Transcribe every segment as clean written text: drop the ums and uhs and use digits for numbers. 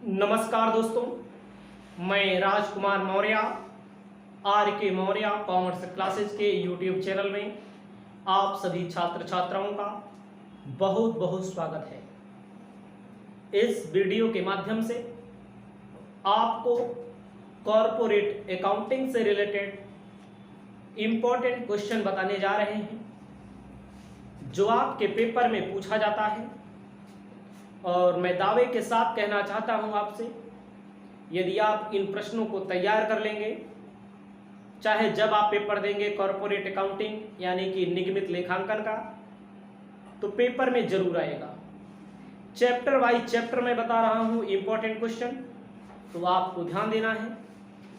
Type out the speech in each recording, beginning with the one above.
नमस्कार दोस्तों, मैं राजकुमार मौर्य आर के मौर्य कॉमर्स क्लासेस के यूट्यूब चैनल में आप सभी छात्र छात्राओं का बहुत बहुत स्वागत है। इस वीडियो के माध्यम से आपको कॉरपोरेट अकाउंटिंग से रिलेटेड इम्पोर्टेंट क्वेश्चन बताने जा रहे हैं जो आपके पेपर में पूछा जाता है। और मैं दावे के साथ कहना चाहता हूं आपसे, यदि आप इन प्रश्नों को तैयार कर लेंगे, चाहे जब आप पेपर देंगे कॉरपोरेट अकाउंटिंग यानी कि निगमित लेखांकन का, तो पेपर में जरूर आएगा। चैप्टर वाइज चैप्टर में बता रहा हूं इंपॉर्टेंट क्वेश्चन, तो आपको ध्यान देना है।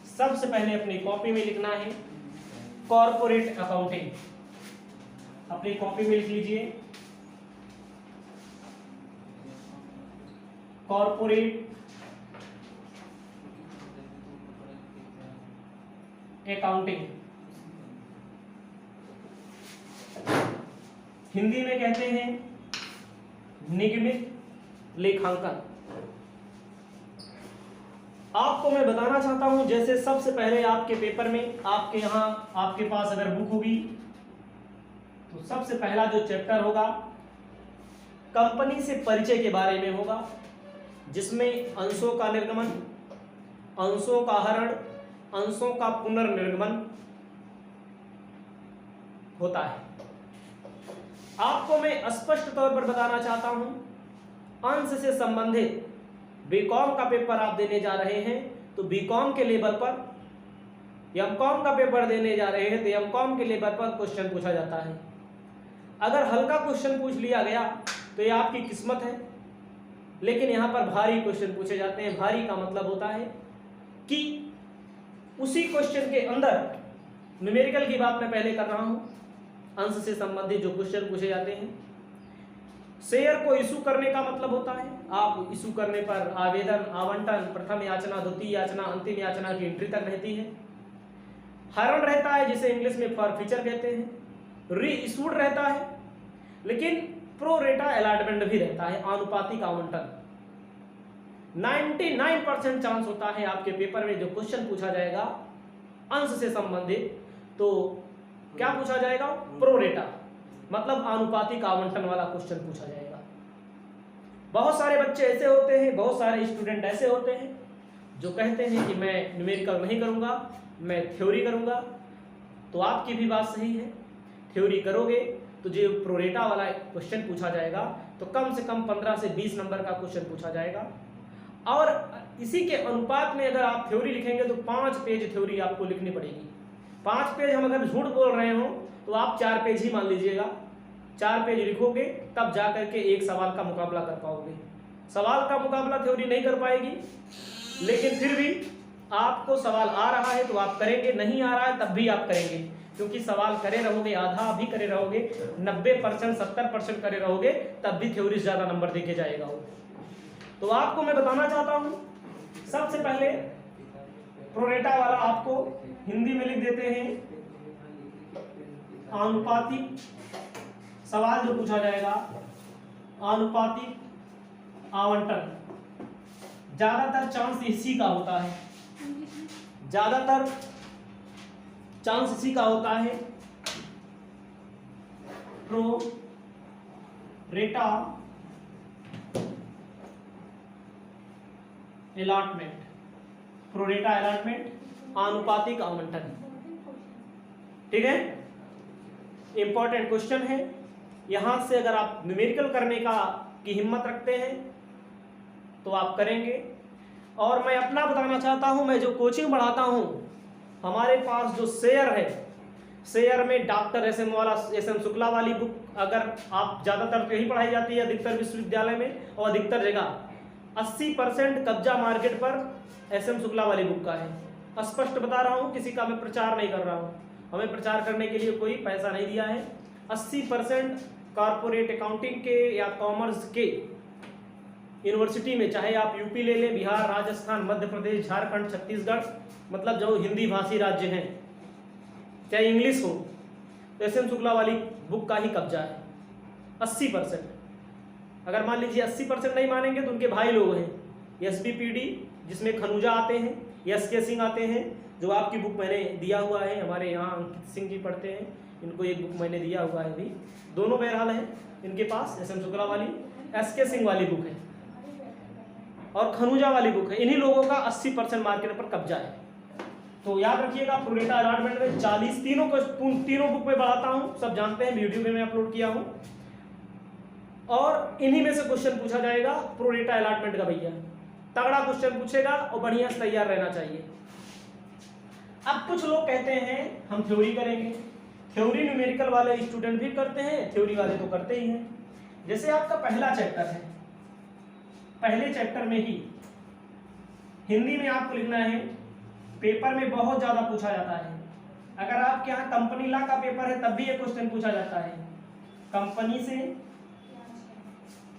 सबसे पहले अपनी कॉपी में लिखना है कॉरपोरेट अकाउंटिंग। अपनी कॉपी में लिख लीजिए कॉरपोरेट अकाउंटिंग। हिंदी में कहते हैं निगमित लेखांकन। आपको मैं बताना चाहता हूं, जैसे सबसे पहले आपके पेपर में आपके यहां आपके पास अगर बुक होगी तो सबसे पहला जो चैप्टर होगा कंपनी से परिचय के बारे में होगा, जिसमें अंशों का निर्गमन, अंशों का हरण, अंशों का पुनर्निर्गमन होता है। आपको मैं स्पष्ट तौर पर बताना चाहता हूं, अंश से संबंधित बीकॉम का पेपर आप देने जा रहे हैं तो बीकॉम के लेवल पर, एमकॉम का पेपर देने जा रहे हैं तो एमकॉम के लेवल पर क्वेश्चन पूछा जाता है। अगर हल्का क्वेश्चन पूछ लिया गया तो ये आपकी किस्मत है, लेकिन यहां पर भारी क्वेश्चन पूछे जाते हैं। भारी का मतलब होता है कि उसी क्वेश्चन के अंदर, न्यूमेरिकल की बात मैं पहले कर रहा हूं, अंश से संबंधित जो क्वेश्चन पूछे जाते हैं। शेयर को इशू करने का मतलब होता है आप इशू करने पर आवेदन, आवंटन, प्रथम याचना, द्वितीय याचना, अंतिम याचना की एंट्री तक रहती है। हरण रहता है जिसे इंग्लिश में फॉरफीचर कहते हैं। री इशूड रहता है, लेकिन प्रो रेटा अलॉटमेंट भी रहता है, आनुपातिक आवंटन। 99% चांस होता है आपके पेपर में जो क्वेश्चन पूछा जाएगा अंश से संबंधित, तो क्या पूछा जाएगा? प्रो रेटा, मतलब आनुपातिक आवंटन वाला क्वेश्चन पूछा जाएगा। बहुत सारे बच्चे ऐसे होते हैं, बहुत सारे स्टूडेंट ऐसे होते हैं जो कहते हैं कि मैं न्यूमेरिकल नहीं करूंगा, मैं थ्योरी करूंगा। तो आपकी भी बात सही है, थ्योरी करोगे तो जो प्रोरेटा वाला क्वेश्चन पूछा जाएगा तो कम से कम 15 से 20 नंबर का क्वेश्चन पूछा जाएगा। और इसी के अनुपात में अगर आप थ्योरी लिखेंगे तो 5 पेज थ्योरी आपको लिखनी पड़ेगी। 5 पेज हम अगर झूठ बोल रहे हो तो आप 4 पेज ही मान लीजिएगा। 4 पेज लिखोगे तब जा करके एक सवाल का मुकाबला कर पाओगे। सवाल का मुकाबला थ्योरी नहीं कर पाएगी, लेकिन फिर भी आपको सवाल आ रहा है तो आप करेंगे, नहीं आ रहा है तब भी आप करेंगे, क्योंकि सवाल करे रहोगे, आधा भी करे रहोगे, 90% 70% करे रहोगे, तब भी थ्योरी ज्यादा नंबर देके जाएगा वो। तो आपको मैं बताना चाहता हूं, सबसे पहले प्रोरेटा वाला आपको हिंदी में लिख देते हैं आनुपातिक। सवाल जो पूछा जाएगा आनुपातिक आवंटन। ज्यादातर चांस इसी का होता है, ज्यादातर चांस इसी का होता है प्रो रेटा अलॉटमेंट, प्रोरेटा अलॉटमेंट, आनुपातिक आवंटन। ठीक है, इंपॉर्टेंट क्वेश्चन है। यहां से अगर आप न्यूमेरिकल करने की हिम्मत रखते हैं तो आप करेंगे। और मैं अपना बताना चाहता हूं, मैं जो कोचिंग पढ़ाता हूं, हमारे पास जो शेयर है, शेयर में डॉक्टर एस एम शुक्ला वाली बुक अगर आप ज्यादातर यही पढ़ाई जाती है अधिकतर विश्वविद्यालय में, और अधिकतर जगह 80% कब्जा मार्केट पर एस एम शुक्ला वाली बुक का है। स्पष्ट बता रहा हूं, किसी का मैं प्रचार नहीं कर रहा हूं, हमें प्रचार करने के लिए कोई पैसा नहीं दिया है। 80% कॉर्पोरेट अकाउंटिंग के या कॉमर्स के यूनिवर्सिटी में, चाहे आप यूपी ले लें, बिहार, राजस्थान, मध्य प्रदेश, झारखंड, छत्तीसगढ़, मतलब जो हिंदी भाषी राज्य हैं, चाहे इंग्लिश हो, तो एस एम शुक्ला वाली बुक का ही कब्जा है 80%। अगर मान लीजिए 80% नहीं मानेंगे तो उनके भाई लोग हैं, SBPD जिसमें खनुजा आते हैं, SK सिंह आते हैं, जो आपकी बुक मैंने दिया हुआ है, हमारे यहाँ अंकित सिंह जी पढ़ते हैं, इनको एक बुक मैंने दिया हुआ है अभी, दोनों बहरहाल हैं इनके पास, SM शुक्ला वाली, SK सिंह वाली बुक है और खनुजा वाली बुक है। इन्हीं लोगों का 80% मार्केट पर कब्जा है। तो याद रखिएगा प्रोरेटा अलॉटमेंट में 40 तीनों बुक में बढ़ाता हूँ, सब जानते हैं, वीडियो में मैं अपलोड किया हूँ, और इन्हीं में से क्वेश्चन पूछा जाएगा प्रोरेटा अलॉटमेंट का। भैया तगड़ा क्वेश्चन पूछेगा और बढ़िया से तैयार रहना चाहिए। अब कुछ लोग कहते हैं हम थ्योरी करेंगे, थ्योरी न्यूमेरिकल वाले स्टूडेंट भी करते हैं, थ्योरी वाले तो करते ही हैं। जैसे आपका पहला चैप्टर है, पहले चैप्टर में ही हिंदी में आपको लिखना है, पेपर में बहुत ज्यादा पूछा जाता है। अगर आपके यहाँ कंपनी लॉ का पेपर है तब भी ये क्वेश्चन पूछा जाता है, कंपनी से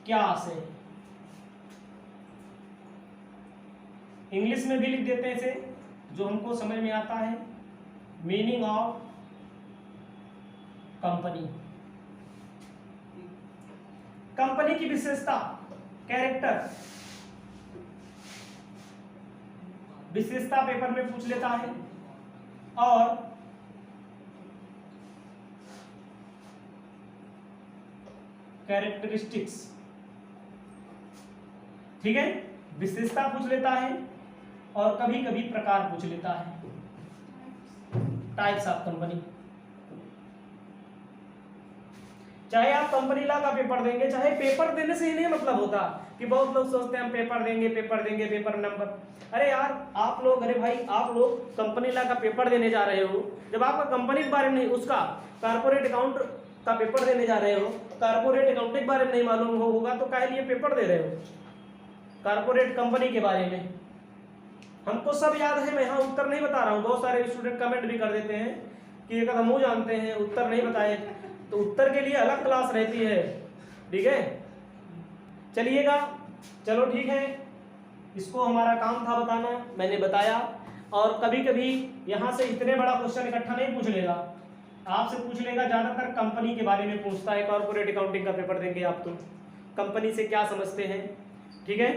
क्या आशय। इंग्लिश में भी लिख देते हैं इसे, जो हमको समझ में आता है, मीनिंग ऑफ कंपनी, कंपनी की विशेषता, कैरेक्टर, विशेषता पेपर में पूछ लेता है, और कैरेक्टरिस्टिक्स, ठीक है, विशेषता पूछ लेता है और कभी कभी प्रकार पूछ लेता है, टाइप्स ऑफ कंपनी। चाहे आप कंपनी लॉ का पेपर देंगे, चाहे पेपर देने से ही नहीं मतलब होता कि बहुत लोग सोचते हैं हम पेपर देंगे, पेपर नंबर। अरे यार आप लोग, अरे भाई आप लोग कंपनी लॉ का पेपर देने जा रहे हो, जब आपका कंपनी के बारे में नहीं, उसका कारपोरेट अकाउंट का पेपर देने जा रहे हो, कारपोरेट अकाउंटिंग के बारे में नहीं मालूम होगा तो काहे लिए पेपर दे रहे हो कारपोरेट कंपनी के बारे में। हमको सब याद है, मैं यहाँ उत्तर नहीं बता रहा हूँ। बहुत सारे स्टूडेंट कमेंट भी कर देते हैं कि एक हम जानते हैं, उत्तर नहीं बताए, तो उत्तर के लिए अलग क्लास रहती है, ठीक है। चलिएगा, चलो ठीक है, इसको हमारा काम था बताना, मैंने बताया। और कभी कभी यहाँ से इतने बड़ा क्वेश्चन इकट्ठा नहीं पूछ लेगा, आपसे पूछ लेगा, ज्यादातर कंपनी के बारे में पूछता है। कॉर्पोरेट अकाउंटिंग का पेपर देंगे आप तो कंपनी से क्या समझते हैं, ठीक है।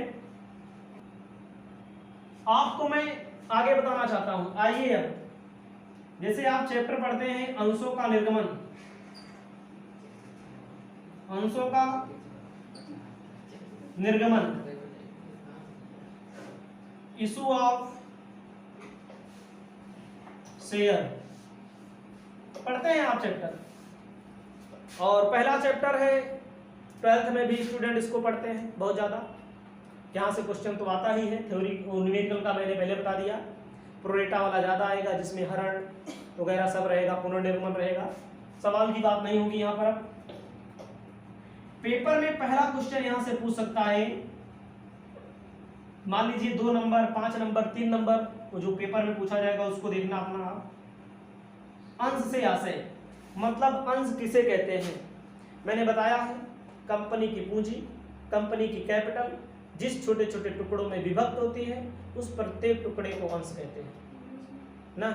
आपको मैं आगे बताना चाहता हूं, आइए अब, जैसे आप चैप्टर पढ़ते हैं अंशों का निर्गमन, अंशों का निर्गमन, इशू ऑफ शेयर पढ़ते हैं आप चैप्टर। और पहला चैप्टर है, 12th में भी स्टूडेंट इसको पढ़ते हैं बहुत ज़्यादा। यहाँ से क्वेश्चन तो आता ही है, थ्योरी न्यूमेरिकल का मैंने पहले बता दिया। प्रोरेटा वाला ज़्यादा आएगा, जिसमें हरण वगैरह सब रहेगा, पुनर्निर्गमन रहेगा, सवाल की बात नहीं होगी यहाँ पर। पेपर में पहला क्वेश्चन यहाँ से पूछ सकता है, मान लीजिए 2 नंबर, 5 नंबर, 3 नंबर, वो जो पेपर में पूछा जाएगा उसको देखना अपना। अंश से आशय, मतलब अंश किसे कहते हैं, मैंने बताया है, कंपनी की पूंजी, कंपनी की कैपिटल जिस छोटे छोटे टुकड़ों में विभक्त होती है उस प्रत्येक टुकड़े को अंश कहते हैं ना।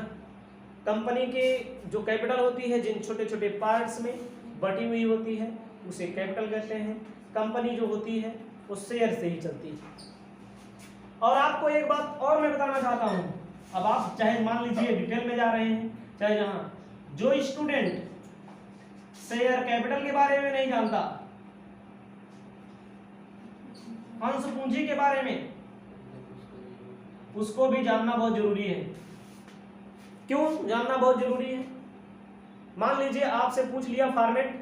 कंपनी के जो कैपिटल होती है, जिन छोटे छोटे पार्ट्स में बटी हुई होती है उसे कैपिटल कहते हैं। कंपनी जो होती है वो शेयर से ही चलती है। और आपको एक बात और मैं बताना चाहता हूं, अब आप चाहे मान लीजिए डिटेल में जा रहे हैं, चाहे जहां, जो स्टूडेंट शेयर कैपिटल के बारे में नहीं जानता, अंश पूंजी के बारे में, उसको भी जानना बहुत जरूरी है। क्यों जानना बहुत जरूरी है? मान लीजिए आपसे पूछ लिया फॉर्मेट,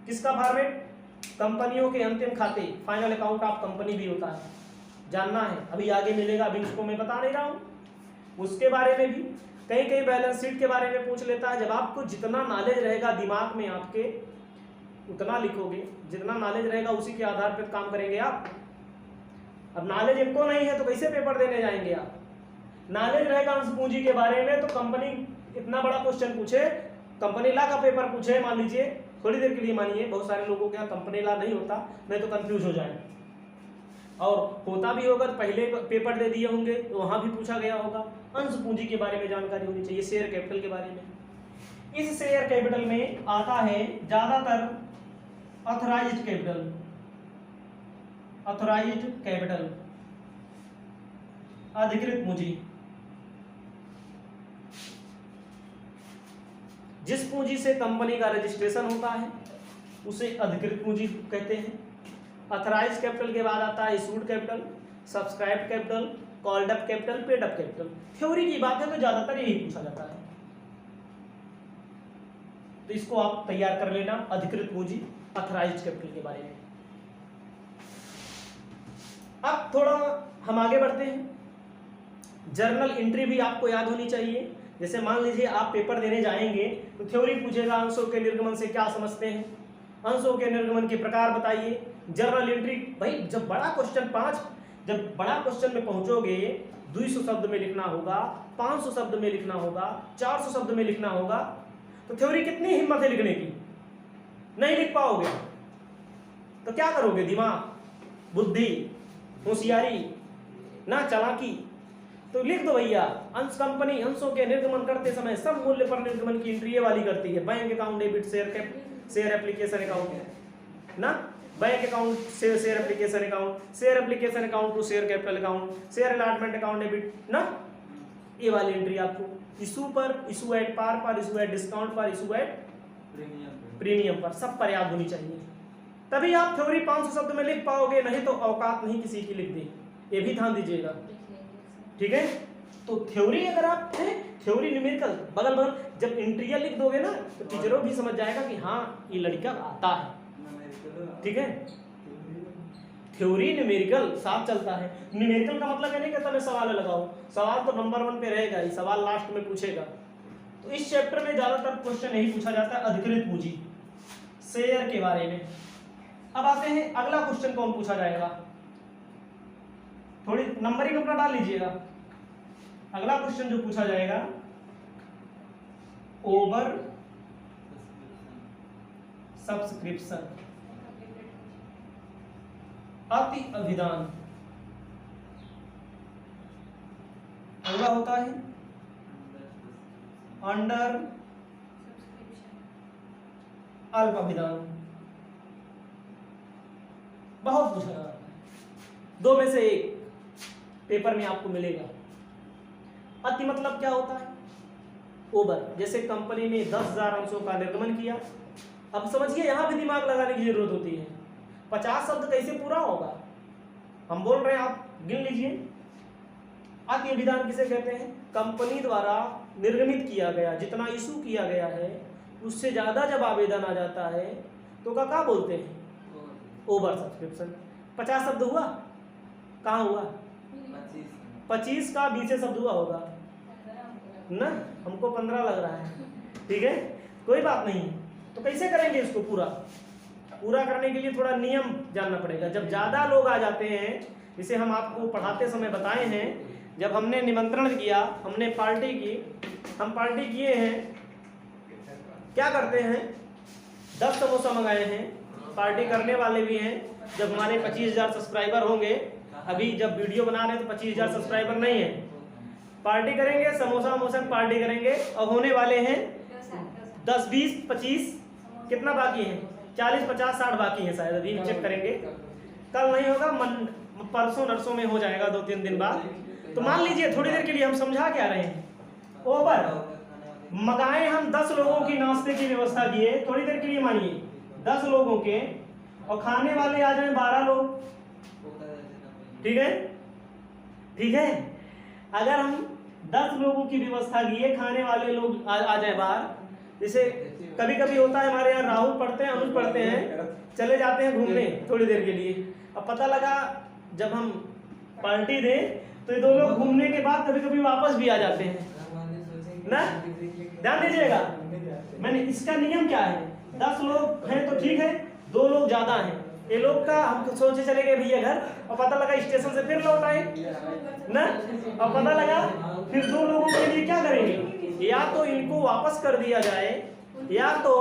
किसका फॉर्मेट, कंपनियों के अंतिम खाते, फाइनल अकाउंट ऑफ कंपनी भी होता है, जानना है, अभी आगे मिलेगा, अभी उसको मैं बता नहीं रहा हूं। उसके बारे में भी कहीं कहीं बैलेंस शीट के बारे में पूछ लेता है। जब आपको जितना नॉलेज रहेगा दिमाग में आपके उतना लिखोगे, जितना नॉलेज रहेगा उसी के आधार पर काम करेंगे आप। अब नॉलेज इनको नहीं है तो कैसे पेपर देने जाएंगे आप? नॉलेज रहेगा अंश पूंजी के बारे में तो कंपनी इतना बड़ा क्वेश्चन पूछे, कंपनी लॉ का पेपर पूछे, मान लीजिए थोड़ी देर के लिए मानिए, बहुत सारे लोगों के यहाँ कंपनी लॉ नहीं होता, नहीं तो कंफ्यूज हो जाए, और होता भी होगा तो पहले पेपर दे दिए होंगे तो वहां भी पूछा गया होगा। अंश पूंजी के बारे में जानकारी होनी चाहिए, शेयर कैपिटल के बारे में। इस शेयर कैपिटल में आता है ज्यादातर ऑथराइज्ड कैपिटल, ऑथराइज्ड कैपिटल अधिकृत पूंजी, जिस पूंजी से कंपनी का रजिस्ट्रेशन होता है उसे अधिकृत पूंजी कहते हैं। ऑथराइज्ड कैपिटल के बाद आता है issued capital, subscribed capital, called up capital, paid up capital. Theory की बात है तो ज्यादातर यही पूछा जाता है, तो इसको आप तैयार कर लेना, अधिकृत पूंजी, ऑथराइज्ड कैपिटल के बारे में। अब थोड़ा हम आगे बढ़ते हैं। जर्नल एंट्री भी आपको याद होनी चाहिए। जैसे मान लीजिए आप पेपर देने जाएंगे तो थ्योरी पूछेगा अंशों के निर्गमन से क्या समझते हैं, अंशों के निर्गमन के प्रकार बताइए। जर्नल एंट्री, भाई जब बड़ा क्वेश्चन जब बड़ा क्वेश्चन में पहुंचोगे 200 शब्द में लिखना होगा, 500 शब्द में लिखना होगा, 400 शब्द में लिखना होगा, तो थ्योरी कितनी हिम्मत है लिखने की, नहीं लिख पाओगे तो क्या करोगे? दिमाग, बुद्धि, होशियारी, ना चालाकी, तो लिख दो भैया। अंश कंपनी अंशों के निर्गमन करते समय सब मूल्य पर निर्गमन की एंट्री ये वाली करती है। Bank account, debit, share application account ना, bank account, share application account, share application account to share capital account, share allotment account, debit ना, ये वाली एंट्री आपको इशू पर, इशू एट पार पर, इशू एट डिस्काउंट पर, इशू एट प्रीमियम पर, सब पर याद होनी चाहिए, तभी आप थ्योरी 500 शब्द में लिख पाओगे, नहीं तो औकात नहीं किसी की लिख दे, ये भी ध्यान दीजिएगा, ठीक है। तो थ्योरी अगर आप है, थ्योरी न्यूमेरिकल बगल बगल जब एंट्रियां लिख दोगे ना तो टीचरों भी समझ जाएगा कि हाँ ये लड़का आता है, ठीक है। थ्योरी न्यूमेरिकल साथ चलता है। न्यूमेरिकल का मतलब ये नहीं कहता मैं सवाल लगाऊं, सवाल तो नंबर 1 पे रहेगा ही, सवाल लास्ट में पूछेगा। तो इस चैप्टर में ज्यादातर क्वेश्चन यही पूछा जाता है, अधिकृत पूंजी, शेयर के बारे में। अब आते हैं अगला क्वेश्चन कौन पूछा जाएगा, थोड़ी नंबरिंग अपना डाल लीजिएगा। अगला क्वेश्चन जो पूछा जाएगा, ओवर सब्सक्रिप्शन, अति अभिदान। अगला होता है अंडर अल्प अभिदान। बहुत पूछा जाता है, 2 में से 1 पेपर में आपको मिलेगा। अति मतलब क्या होता है? ओवर, जैसे कंपनी ने 10,000 अंशों का निर्गमन किया। अब समझिए यहां भी दिमाग लगाने की जरूरत होती है। 50 शब्द कैसे पूरा होगा, हम बोल रहे हैं, आप गिन लीजिए। अति अभिदान किसे कहते हैं? कंपनी द्वारा निर्गमित किया गया, जितना इशू किया गया है उससे ज्यादा जब आवेदन आ जाता है तो क्या बोलते हैं? Over subscription. 50 शब्द हुआ, कहाँ हुआ? 25 का 20 शब्द हुआ होगा ना, हमको 15 लग रहा है, ठीक है, कोई बात नहीं। तो कैसे करेंगे इसको पूरा करने के लिए थोड़ा नियम जानना पड़ेगा। जब ज्यादा लोग आ जाते हैं, जिसे हम आपको पढ़ाते समय बताए हैं, जब हमने निमंत्रण किया, हमने पार्टी की, हम पार्टी किए हैं, क्या करते हैं, 10 समोसा मंगाए हैं, पार्टी करने वाले भी हैं। जब हमारे 25,000 सब्सक्राइबर होंगे, अभी जब वीडियो बना रहे हैं तो 25,000 सब्सक्राइबर नहीं है, पार्टी करेंगे, समोसा पार्टी करेंगे, और होने वाले हैं 10, 20, 25, कितना बाकी है? 40, 50, 60 बाकी है शायद, अभी चेक करेंगे, कल नहीं होगा, परसों नरसों में हो जाएगा, 2-3 दिन बाद। तो मान लीजिए थोड़ी देर के लिए हम समझा क्या रहे हैं, ओवर मंगाए हम 10 लोगों की नाश्ते की व्यवस्था किए, थोड़ी देर के लिए मानिए 10 लोगों के, और खाने वाले आ जाए 12 लोग, ठीक है, ठीक है। अगर हम 10 लोगों की व्यवस्था किए, खाने वाले लोग आ जाए बाहर, जैसे कभी कभी होता है हमारे यहाँ राहुल पढ़ते हैं, अनुज पढ़ते हैं, चले जाते हैं घूमने थोड़ी देर के लिए, अब पता लगा जब हम पार्टी दें तो ये 2 लोग घूमने के बाद कभी कभी वापस भी आ जाते हैं ना, ध्यान दीजिएगा। मैंने इसका नियम क्या है, 10 लोग हैं तो ठीक है, 2 लोग ज्यादा हैं, ये लोग का हम सोचे चले गए भैया घर, और पता लगा स्टेशन से फिर लौट आए ना, और पता लगा फिर 2 लोगों के लिए क्या करेंगे, या तो इनको वापस कर दिया जाए, या तो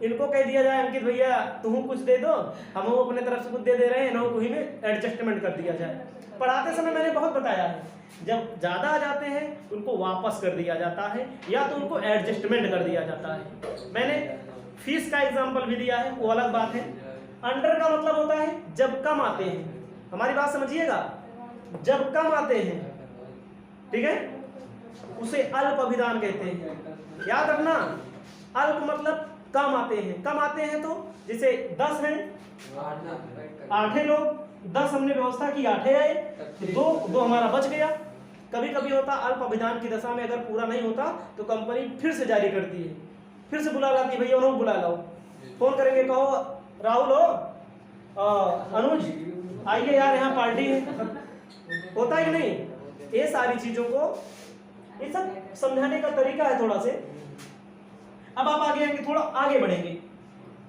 इनको कह दिया जाए अंकित भैया तुम कुछ दे दो, हम अपने तरफ से कुछ दे रहे हैं, इनको ही में एडजस्टमेंट कर दिया जाए। पढ़ाते समय मैंने बहुत बताया है, जब ज्यादा आ जाते हैं उनको वापस कर दिया जाता है, या तो उनको एडजस्टमेंट कर दिया जाता है। मैंने फीस का एग्जाम्पल भी दिया है, वो अलग बात है। अंडर का मतलब होता है जब कम आते हैं, हमारी बात समझिएगा, जब कम आते हैं ठीक है, उसे अल्प अभिदान कहते हैं। याद रखना, अल्प मतलब कम आते हैं, कम आते हैं तो जैसे 10 हैं, 8 लोग, 10 हमने व्यवस्था की, 8 आए, तो दो हमारा बच गया। कभी कभी होता अल्प अभिदान की दशा में अगर पूरा नहीं होता तो कंपनी फिर से जारी करती है, फिर से बुला लाती है, भैया उन्होंने बुला लाओ, फोन करेंगे, कहो राहुल हो, अनुज आइए यार यहाँ पार्टी है, होता ही नहीं। ये सारी चीजों को, ये सब समझाने का तरीका है थोड़ा से। अब आप आगे आएंगे, थोड़ा आगे बढ़ेंगे।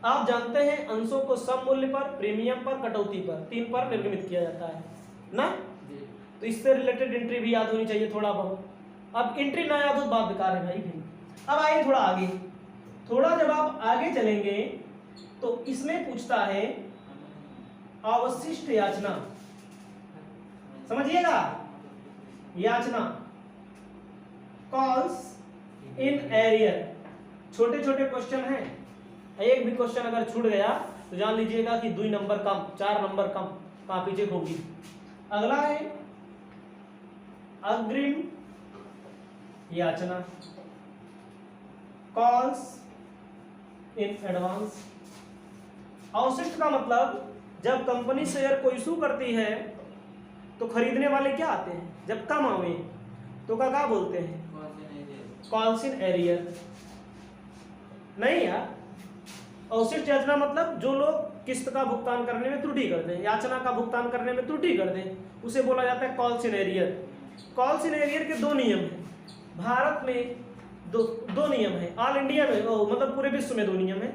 आप जानते हैं अंशों को सम मूल्य पर, प्रीमियम पर, कटौती पर, 3 पर निर्गमित किया जाता है ना, तो इससे रिलेटेड एंट्री भी याद होनी चाहिए थोड़ा बहुत। अब एंट्री ना याद हो बात बेकार है भाई फिर। अब आइए थोड़ा आगे, थोड़ा जब आप आगे चलेंगे तो इसमें पूछता है अवशिष्ट याचना, समझिएगा, याचना, कॉल्स इन एरियर, छोटे छोटे क्वेश्चन हैं, एक भी क्वेश्चन अगर छूट गया तो जान लीजिएगा कि 2 नंबर कम, 4 नंबर कम, कॉपी चेक होगी। अगला है अग्रिम याचना, कॉल्स इन एडवांस। अवशिष्ट का मतलब जब कंपनी शेयर को इशू करती है तो खरीदने वाले क्या आते हैं, जब कम आवे तो क्या बोलते हैं, कॉल्स इन एरियर। नहीं यार, अवशिष्ट याचना मतलब जो लोग किस्त का भुगतान करने में त्रुटि कर दें, याचना का भुगतान करने में त्रुटि कर दें, उसे बोला जाता है calls in arrear. Calls in arrear के 2 नियम हैं, भारत में दो नियम है, ऑल इंडिया में मतलब पूरे विश्व में 2 नियम है।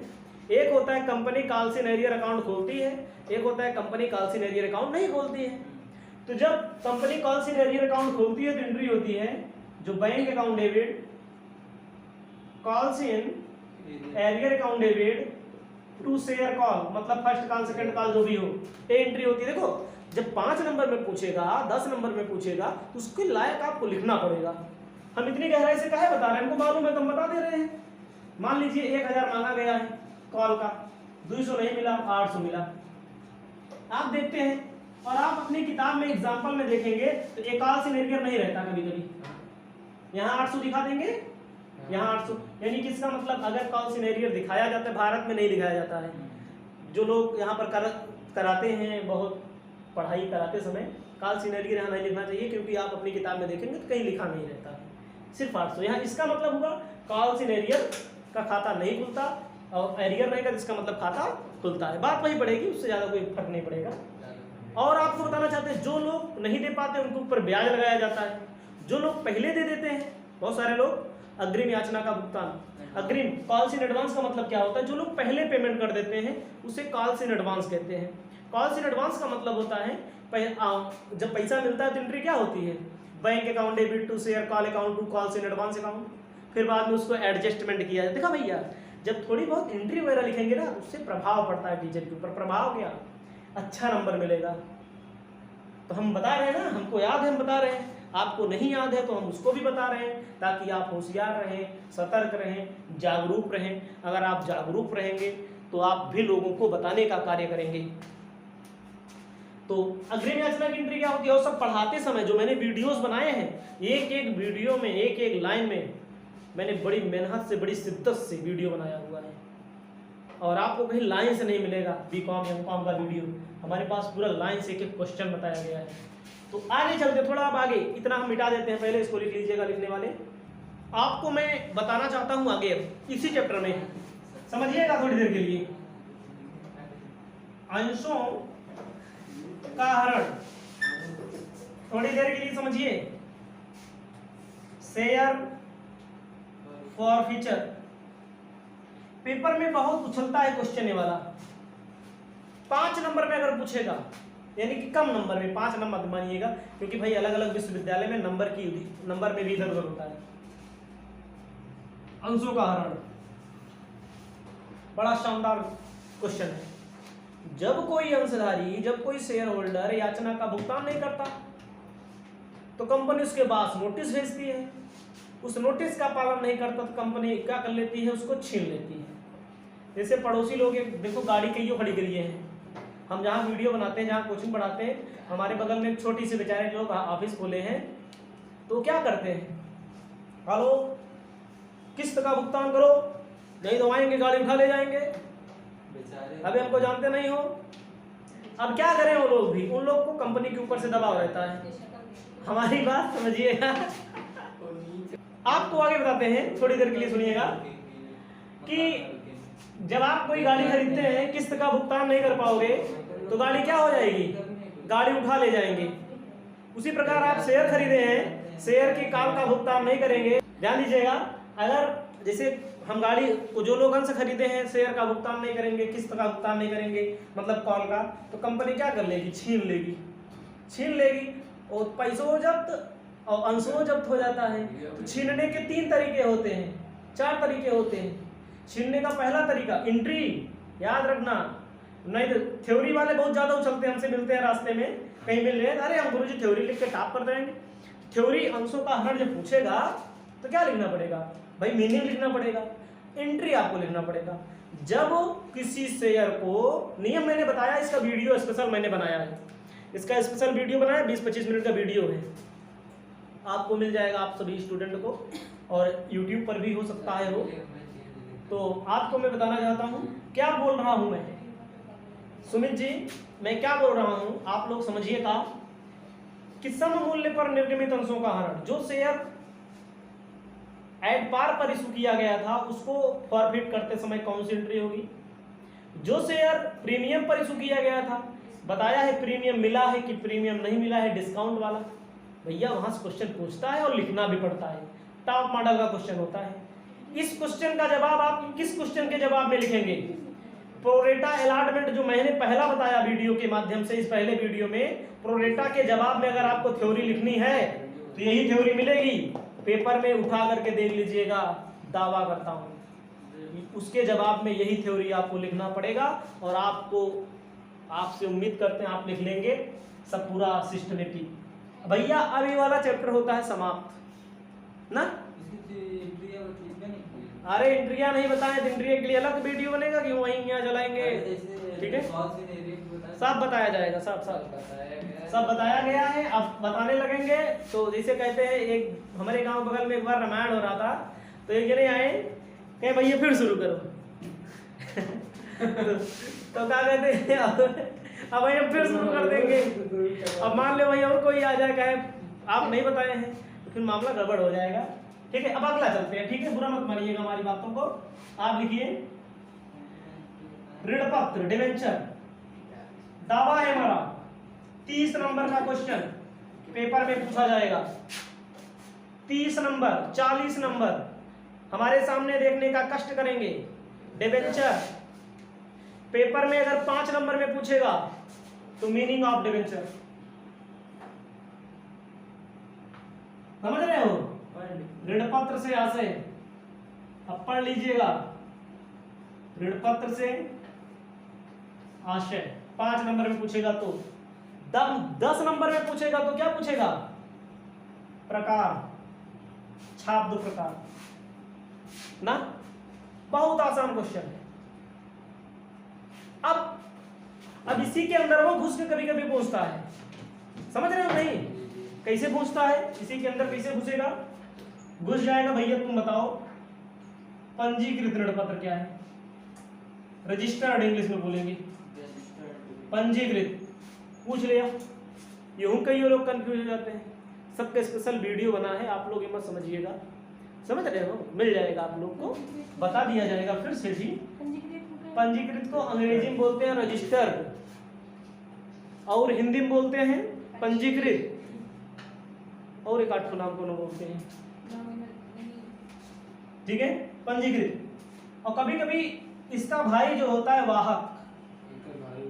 एक होता है company calls in arrear account खोलती है, एक होता है company calls in arrear account नहीं खोलती है। तो जब company calls in arrear account खोलती है तो एंट्री होती है जो bank account debit, calls in arrear account debit to share call, मतलब फर्स्ट कॉल सेकंड कॉल जो भी हो, ये एंट्री होती है। देखो जब 5 नंबर में पूछेगा, 10 नंबर में पूछेगा तो उसके लायक आपको लिखना पड़ेगा। हम इतनी गहराई से काहे बता रहे हैं, हमको मालूम है तो हम बता दे रहे हैं। मान लीजिए 1000 मांगा गया है कॉल का, 200 नहीं मिला, 800 मिला, आप देखते हैं और आप अपनी किताब में एग्जाम्पल में देखेंगे तो एक कॉल्स इन एरियर नहीं रहता, कभी कभी यहाँ 800 दिखा देंगे, यहाँ 800, यानी कि इसका मतलब अगर कॉल्स इन एरियर दिखाया जाता है, भारत में नहीं दिखाया जाता है। जो लोग यहाँ पर कराते हैं, बहुत पढ़ाई कराते समय कॉल्स इन एरियर यहाँ नहीं लिखना चाहिए, क्योंकि आप अपनी किताब में देखेंगे तो कहीं लिखा नहीं रहता है, सिर्फ 800। यहाँ इसका मतलब हुआ कॉल्स इन एरियर का खाता नहीं खुलता, और एरियर रहेगा जिसका मतलब खाता खुलता है। बात वही पड़ेगी, उससे ज़्यादा कोई फर्क नहीं पड़ेगा। और आपको बताना चाहते हैं जो लोग नहीं दे पाते उनके ऊपर ब्याज लगाया जाता है, जो लोग पहले दे देते हैं, बहुत सारे लोग अग्रिम याचना का भुगतान, अग्रिम कॉल्स इन एडवांस का मतलब क्या होता है, जो लोग पहले पेमेंट कर देते हैं उसे कॉल्स इन एडवांस कहते हैं। कॉल्स इन एडवांस का मतलब होता है जब पैसा मिलता है तो एंट्री क्या होती है, bank account debit to share call account to calls in advance account, फिर बाद में उसको एडजस्टमेंट किया जाए। देखा भैया, जब थोड़ी बहुत एंट्री वगैरह लिखेंगे ना उससे प्रभाव पड़ता है टीचर के ऊपर। प्रभाव क्या, अच्छा नंबर मिलेगा। तो हम बता रहे हैं ना, हमको याद है हम बता रहे हैं, आपको नहीं याद है तो हम उसको भी बता रहे हैं, ताकि आप होशियार रहें, सतर्क रहें, जागरूक रहें। अगर आप जागरूक रहेंगे तो आप भी लोगों को बताने का कार्य करेंगे। तो अग्रिम याचना की एंट्री क्या होती है, और सब पढ़ाते समय जो मैंने वीडियोस बनाए हैं, एक एक वीडियो में, एक एक लाइन में मैंने बड़ी मेहनत से, बड़ी शिद्दत से वीडियो बनाया हुआ है, और आपको कहीं लाइन से नहीं मिलेगा। बीकॉम एमकॉम का वीडियो हमारे पास पूरा लाइन से एक एक क्वेश्चन बताया गया है। तो आगे चलते, थोड़ा अब आगे, इतना हम मिटा देते हैं, पहले इसको लिख लीजिएगा लिखने वाले। आपको मैं बताना चाहता हूँ आगे इसी चैप्टर में, समझिएगा थोड़ी देर के लिए, अंशों का हरण, थोड़ी देर के लिए समझिए। शेयर फॉरफीचर, पेपर में बहुत उछलता है क्वेश्चन ये वाला। 5 नंबर में अगर पूछेगा, यानी कि कम नंबर में, 5 नंबर मानिएगा, क्योंकि भाई अलग अलग विश्वविद्यालय में नंबर में भी इधर उधर होता है। अंशों का हरण बड़ा शानदार क्वेश्चन है। जब कोई अंशधारी, जब कोई शेयर होल्डर याचना का भुगतान नहीं करता तो कंपनी उसके पास नोटिस भेजती है। उस नोटिस का पालन नहीं करता तो कंपनी क्या कर लेती है, उसको छीन लेती है। जैसे पड़ोसी लोग, देखो गाड़ी कईयों खड़ी करिए हैं, हम जहाँ वीडियो बनाते हैं, जहाँ कोचिंग पढ़ाते हैं, हमारे बगल में छोटी सी बेचारे लोग ऑफिस खोले हैं, तो क्या करते हैं, हेलो किस्त का भुगतान करो, नहीं तो आएंगे गाड़ी उठा ले जाएंगे, अभी हमको जानते नहीं हो। अब क्या करें वो लोग भी, उन लोग को कंपनी के ऊपर से दबाव रहता है। हमारी बात समझिएगा, आपको आगे बताते हैं, थोड़ी देर के लिए सुनिएगा कि जब आप कोई गाड़ी खरीदते हैं, किस्त का भुगतान नहीं कर पाओगे तो गाड़ी क्या हो जाएगी, गाड़ी उठा ले जाएंगे। उसी प्रकार आप शेयर खरीदे हैं, शेयर की काल का भुगतान नहीं करेंगे, ध्यान दीजिएगा, अगर जैसे हम गाड़ी को जो लोग अंश खरीदे हैं, शेयर का भुगतान नहीं करेंगे, किस्त का भुगतान नहीं करेंगे, मतलब कॉल का, तो कंपनी क्या कर लेगी, छीन लेगी और पैसों जब्त और अंशों जब्त हो जाता है। तो छीनने के 3 तरीके होते हैं, 4 तरीके होते हैं। छीनने का पहला तरीका एंट्री, याद रखना, नहीं तो थ्योरी वाले बहुत ज्यादा उछलते हैं, हमसे मिलते हैं रास्ते में, कहीं मिल रहे हैं, अरे हम गुरुजी थ्योरी लिख के टॉप कर देंगे। थ्योरी अंशों का हरण जब पूछेगा तो क्या लिखना पड़ेगा भाई, मीनिंग लिखना पड़ेगा, एंट्री आपको लिखना पड़ेगा। जब किसी शेयर को, नियम मैंने बताया, इसका वीडियो स्पेशल मैंने बनाया है, इसका स्पेशल वीडियो बनाया, 20-25 मिनट का वीडियो है, आपको मिल जाएगा, आप सभी स्टूडेंट को, और यूट्यूब पर भी हो सकता है वो। तो आपको मैं बताना चाहता हूं क्या बोल रहा हूं मैं, सुमित जी मैं क्या बोल रहा हूं, आप लोग समझिएगा कि सम मूल्य पर निर्गमित अंशों का हरण, जो शेयर एट पार पर इशू किया गया था उसको फॉरफिट करते समय कौन सी एंट्री होगी। जो शेयर प्रीमियम पर इशू किया गया था, बताया है प्रीमियम मिला है कि प्रीमियम नहीं मिला है, डिस्काउंट वाला, भैया वहां से क्वेश्चन पूछता है और लिखना भी पड़ता है, टॉप मॉडल का क्वेश्चन होता है। इस क्वेश्चन का जवाब आप किस क्वेश्चन के जवाब में लिखेंगे, प्रोरेटा अलॉटमेंट, जो मैंने पहला बताया वीडियो के माध्यम से, इस पहले वीडियो में, प्रोरेटा के जवाब में अगर आपको थ्योरी लिखनी है तो यही थ्योरी मिलेगी, पेपर में उठा करके देख लीजिएगा, दावा करता हूं उसके जवाब में यही थ्योरी आपको लिखना पड़ेगा, और आपको, आपसे उम्मीद करते हैं आप लिख लेंगे सब पूरा सिस्टमेटिक। भैया अभी वाला चैप्टर होता है समाप्त ना, अरे इंट्रिया नहीं बताए तो इंट्रिया के लिए अलग वीडियो बनेगा कि वहीं यहाँ चलाएंगे, ठीक है, सब बताया जाएगा, सब बताया गया है। अब बताने लगेंगे तो जैसे कहते हैं, एक हमारे गांव बगल में एक बार रामायण हो रहा था, तो एक जने आए कहे भैया फिर शुरू करो तो क्या कहते हैं, अब भैया फिर शुरू कर देंगे। अब मान लो भैया और कोई आ जाए कहे आप नहीं बताए हैं, तो फिर मामला गड़बड़ हो जाएगा, ठीक है। अब अगला चलते हैं, ठीक है, बुरा मत मानिएगा हमारी बातों को। आप लिखिए ऋण पत्र, डिवेंचर, दावा है हमारा, 30 नंबर का क्वेश्चन पेपर में पूछा जाएगा, 30 नंबर, 40 नंबर हमारे सामने देखने का कष्ट करेंगे। डिवेंचर पेपर में अगर 5 नंबर में पूछेगा तो मीनिंग ऑफ डिवेंचर, समझ रहे हो, ऋण पत्र से आशय, अब पढ़ लीजिएगा, ऋण पत्र से आशय 5 नंबर में पूछेगा तो, 10 नंबर में पूछेगा तो क्या पूछेगा, प्रकार, छाप दो प्रकार ना, बहुत आसान क्वेश्चन है। अब इसी के अंदर वो घुस के कभी कभी पूछता है, समझ रहे हो नहीं, कैसे पूछता है, इसी के अंदर कैसे घुसेगा, घुस जाएगा, भैया तुम बताओ पंजीकृत ऋण पत्र क्या है, रजिस्टर्ड इंग्लिश में बोलेंगे, पंजीकृत पूछ लिया, यूं कई लोग कंफ्यूज हो जाते हैं, सबका स्पेशल वीडियो बना है, आप लोग ये मत समझिएगा, समझ रहे हो, मिल जाएगा आप लोग को, बता दिया जाएगा फिर से जी। पंजीकृत को अंग्रेजी में बोलते हैं रजिस्टर्ड, और हिंदी में बोलते हैं पंजीकृत, और एक 8 नाम को बोलते हैं, ठीक है, पंजीकृत। और कभी कभी इसका भाई जो होता है वाहक,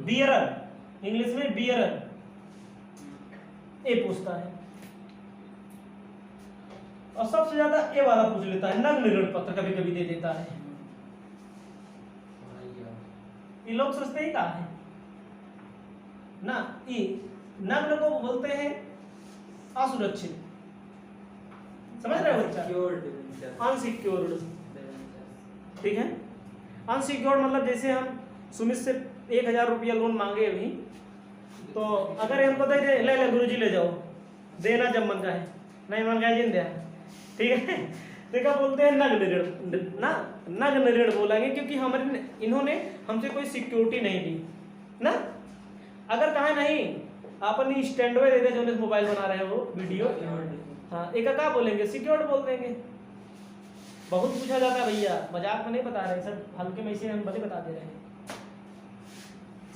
बियरर, इंग्लिश में बियरर, ये पूछता है, और सबसे ज्यादा ये वाला पूछ लेता है, नग्न ऋण पत्र कभी कभी दे देता है। ये लोग सोचते ही कहा है ना, ये नग्न को बोलते हैं असुरक्षित, समझ रहे हो बच्चा, अनसिक्योर्ड, ठीक है, अनसिक्योर्ड मतलब जैसे हम सुमित से 1000 रुपया लोन मांगे अभी, तो अगर हमको दे दे, ले गुरुजी ले जाओ, देना जब मन का है, नहीं मन गया जिंदा, ठीक है। तो क्या बोलते हैं, नग्न ऋण ना, नग्न ऋण बोलेंगे क्योंकि हमारे इन्होंने हमसे कोई सिक्योरिटी नहीं दी ना। अगर कहा नहीं अपनी स्टैंड में दे दे जो मोबाइल बना रहे हैं वो वीडियो, हाँ एक क्या बोलेंगे, सिक्योर्ड बोल देंगे। बहुत पूछा जाता है भैया, मजाक में नहीं बता रहे, सब हल्के में इसे हम भले बता दे रहे हैं,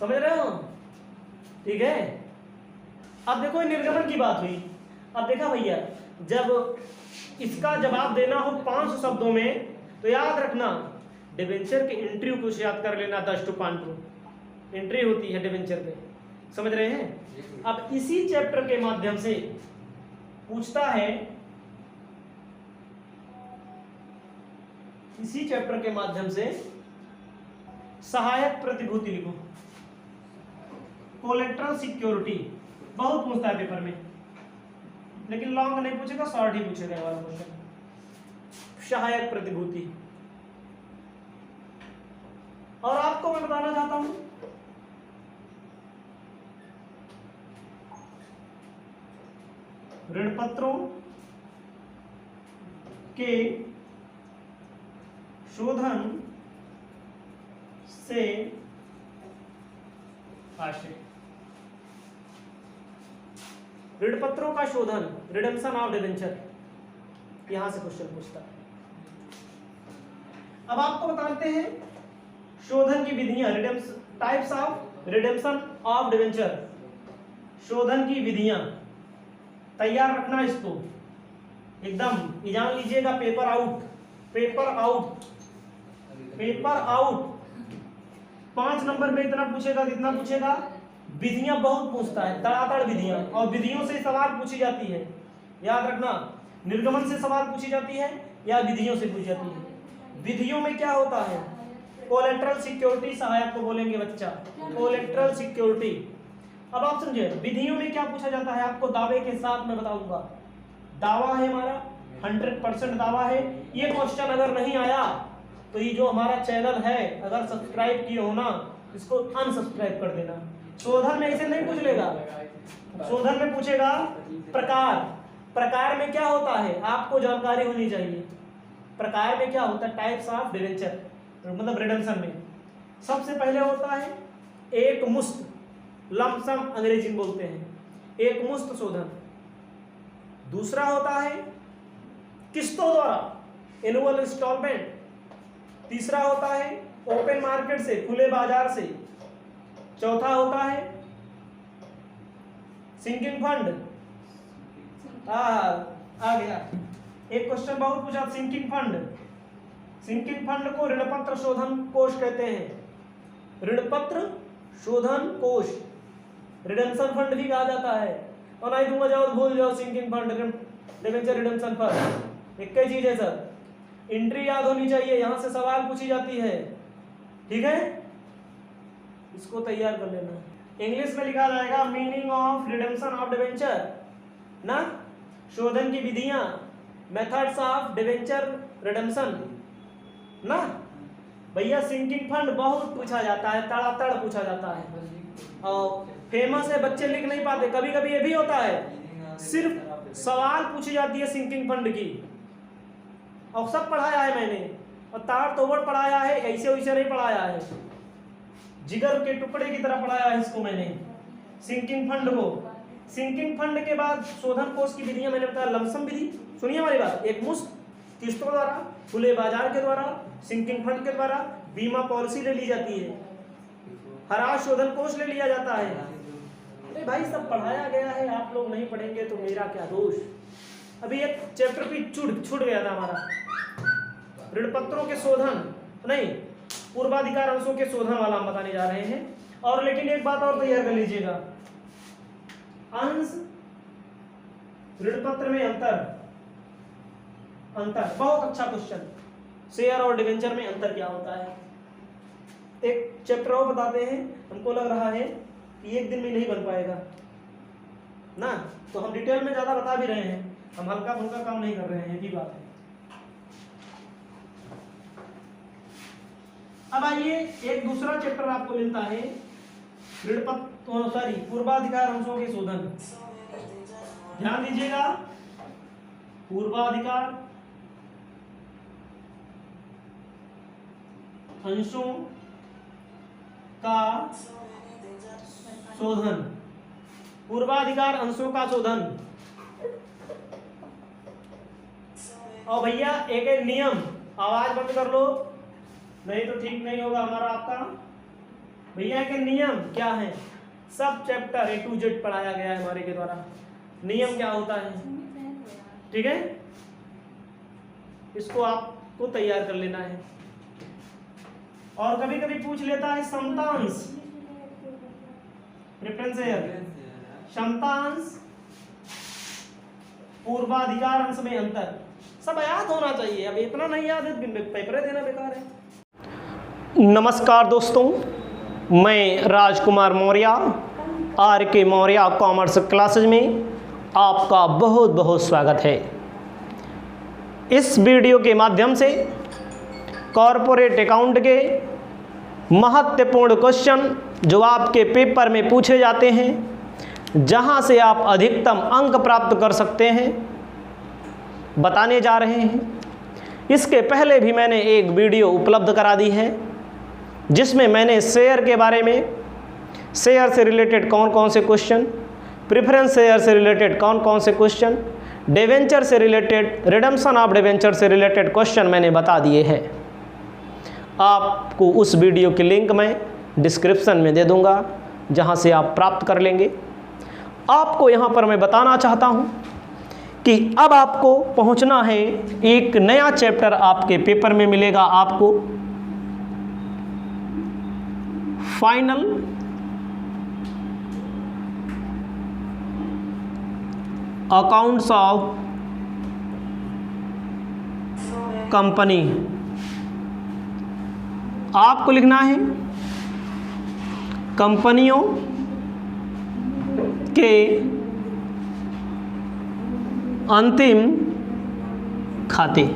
समझ रहे हो, ठीक है। अब देखो निर्गमन की बात हुई। अब देखा भैया, जब इसका जवाब देना हो 500 शब्दों में तो याद रखना डिवेंचर के एंट्री कुछ याद कर लेना, 10 to 5 एंट्री होती है डिवेंचर पे, समझ रहे हैं। अब इसी चैप्टर के माध्यम से पूछता है, इसी चैप्टर के माध्यम से सहायक प्रतिभूति लिखो, कोलेट्रल सिक्योरिटी, बहुत पूछता है पेपर में, लेकिन लॉन्ग नहीं पूछेगा, शॉर्ट ही पूछेगा ये वाला क्वेश्चन, सहायक प्रतिभूति। और आपको मैं बताना चाहता हूं ऋण पत्रों के शोधन से आशय, ऋण पत्रों का शोधन, रिडेम्पशन ऑफ डिबेंचर, यहां से क्वेश्चन पूछता है। अब आपको बताते हैं शोधन की विधियां, types of redemption of debenture, शोधन की विधियां तैयार रखना इसको एकदम, ये जान लीजिएगा, paper out, paper out, paper out. 5 number में इतना पूछेगा, कितना पूछेगा, विधियां बहुत पूछता है, तड़ातड़ विधियां, और विधियों से सवाल पूछी जाती है, याद रखना। निर्गमन से सवाल पूछी जाती है या विधियों से पूछी जाती है। विधियों में क्या होता है, कोलेट्रल सिक्योरिटी, सहायक को बोलेंगे बच्चा, कोलेट्रल सिक्योरिटी। अब आप समझे विधियों में क्या पूछा जाता है, आपको दावे के साथ मैं बताऊंगा। दावा है हमारा 100% दावा है। ये क्वेश्चन अगर नहीं आया तो ये जो हमारा चैनल है, अगर सब्सक्राइब किए हो ना, इसको अनसब्सक्राइब कर देना। शोधन में ऐसे नहीं पूछ लेगा, शोधन में पूछेगा प्रकार, प्रकार में क्या होता है आपको जानकारी होनी चाहिए। प्रकार में क्या होता है, टाइप्स ऑफ डिबेंचर, मतलब रिडेम्पशन में सबसे पहले होता है एक मुश्त, लमसम अंग्रेजी में बोलते हैं, एक मुश्त शोधन। दूसरा होता है किस्तों द्वारा, एनुअल इंस्टॉलमेंट। तीसरा होता है ओपन मार्केट से, खुले बाजार से। चौथा होता है सिंकिंग फंड। आ गया एक क्वेश्चन बहुत पूछा, सिंकिंग फंड। सिंकिंग फंड को ऋणपत्र शोधन कोष कहते हैं, ऋणपत्र शोधन कोष, रिडेम्पशन फंड भी कहा जाता है। और नहीं दूंगा जाओ भूल जाओ, sinking fund, debenture redemption fund एक ही चीज है सर। एंट्री याद होनी चाहिए, यहां से सवाल पूछी जाती है, ठीक है, इसको तैयार कर लेना। इंग्लिश में लिखा जाएगा meaning of redemption of debenture ना, शोधन की विधियां, मेथड्स ऑफ डिबेंचर रिडेम्पशन ना। भैया सिंकिंग फंड बहुत पूछा जाता है, तड़ातड़ पूछा जाता है, और फेमस है, बच्चे लिख नहीं पाते। कभी कभी ये भी होता है सिर्फ सवाल पूछी जाती है सिंकिंग फंड की, और सब पढ़ाया है मैंने, और ताड़ तोड़ पढ़ाया है, ऐसे वैसे नहीं पढ़ाया है, जिगर के टुकड़े की तरह पढ़ाया है इसको मैंने, सिंकिंग फंड को। सिंकिंग फंड के बाद शोधन कोष की विधियां मैंने बताया, लमसम विधि, सुनिए हमारी बात, एक मुश्त, किस्तों द्वारा, खुले बाजार के द्वारा, सिंकिंग फंड के द्वारा, बीमा पॉलिसी ले ली जाती है, हराज शोधन कोष ले लिया जाता है। अरे भाई सब पढ़ाया गया है, आप लोग नहीं पढ़ेंगे तो मेरा क्या दोष। अभी एक चैप्टर भी छूट गया था हमारा, ऋणपत्रों के शोधन नहीं, पूर्वाधिकार अंशों के शोधन वाला हम बताने जा रहे हैं। और लेकिन एक बात और तैयार कर लीजिएगा, अंश ऋणपत्र में अंतर बहुत अच्छा क्वेश्चन, शेयर और डिवेंचर में अंतर क्या होता है। एक चैप्टर और बताते हैं, हमको लग रहा है कि एक दिन में नहीं बन पाएगा ना, तो हम डिटेल में ज्यादा बता भी रहे हैं, हम हल्का फुल्का काम नहीं कर रहे हैं, ये बात है। अब आइए एक दूसरा चैप्टर आपको मिलता है, पूर्वाधिकार अंशों के शोधन। ध्यान दीजिएगा, पूर्वाधिकार अंशों का शोधन, पूर्वाधिकार अंशों का शोधन। और भैया एक नियम, आवाज बंद कर लो नहीं तो ठीक नहीं होगा हमारा आपका। भैया के नियम क्या है, सब चैप्टर A to Z पढ़ाया गया है हमारे के द्वारा। नियम क्या होता है, ठीक है, इसको आपको तैयार कर लेना है। और कभी कभी पूछ लेता है समतांश, प्रेफरेंस है, क्षमतांश, पूर्वाधिकार अंश में अंतर, सब याद होना चाहिए। अब इतना नहीं याद है पेपर देना बेकार है। नमस्कार दोस्तों, मैं Rajkumar Maurya RK Maurya commerce classes में आपका बहुत बहुत स्वागत है। इस वीडियो के माध्यम से कॉरपोरेट अकाउंट के महत्वपूर्ण क्वेश्चन जो आपके पेपर में पूछे जाते हैं, जहां से आप अधिकतम अंक प्राप्त कर सकते हैं, बताने जा रहे हैं। इसके पहले भी मैंने एक वीडियो उपलब्ध करा दी है जिसमें मैंने शेयर के बारे में, शेयर से रिलेटेड कौन कौन से क्वेश्चन, प्रेफरेंस शेयर से रिलेटेड कौन कौन से क्वेश्चन, डिवेंचर से रिलेटेड, रिडम्पशन ऑफ डिवेंचर से रिलेटेड क्वेश्चन मैंने बता दिए हैं। आपको उस वीडियो की लिंक मैं डिस्क्रिप्शन में दे दूंगा, जहां से आप प्राप्त कर लेंगे। आपको यहां पर मैं बताना चाहता हूं कि अब आपको पहुंचना है, एक नया चैप्टर आपके पेपर में मिलेगा आपको, फाइनल अकाउंट्स ऑफ कंपनी। आपको लिखना है कंपनियों के अंतिम खाते।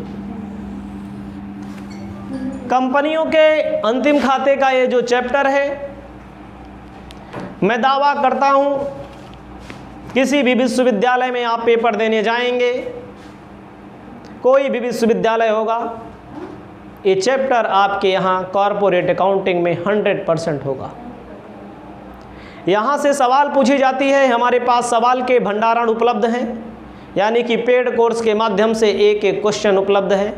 कंपनियों के अंतिम खाते का ये जो चैप्टर है, मैं दावा करता हूं किसी भी विश्वविद्यालय में आप पेपर देने जाएंगे, कोई भी विश्वविद्यालय होगा, ये चैप्टर आपके यहाँ कॉरपोरेट अकाउंटिंग में 100% होगा। यहाँ से सवाल पूछी जाती है, हमारे पास सवाल के भंडारण उपलब्ध हैं, यानी कि पेड कोर्स के माध्यम से एक एक क्वेश्चन उपलब्ध है।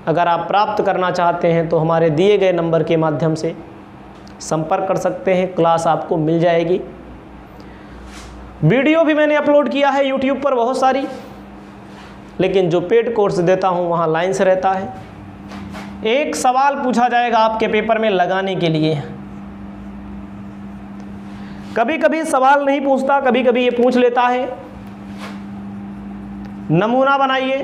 अगर आप प्राप्त करना चाहते हैं तो हमारे दिए गए नंबर के माध्यम से संपर्क कर सकते हैं, क्लास आपको मिल जाएगी। वीडियो भी मैंने अपलोड किया है YouTube पर बहुत सारी, लेकिन जो पेड कोर्स देता हूँ वहाँ लाइन से रहता है। एक सवाल पूछा जाएगा आपके पेपर में लगाने के लिए, कभी कभी सवाल नहीं पूछता, कभी कभी ये पूछ लेता है, नमूना बनाइए,